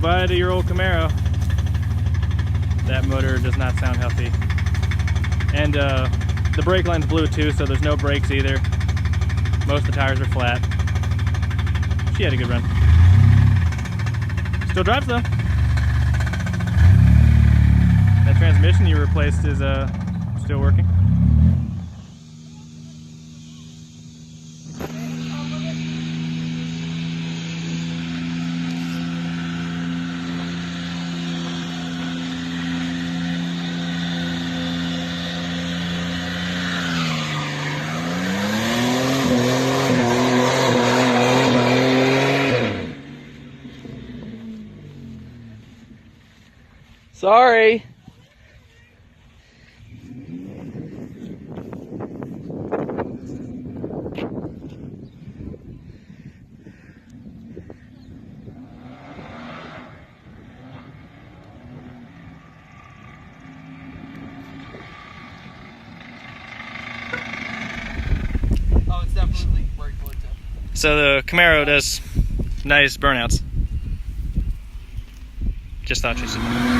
goodbye to your old Camaro. That motor does not sound healthy. And the brake line's blue too, so there's no brakes either. Most of the tires are flat. She had a good run. Still drives though. That transmission you replaced is still working. Sorry. Oh, it's definitely working for it too. So the Camaro does nice burnouts. Just thought you should know.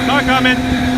Not coming.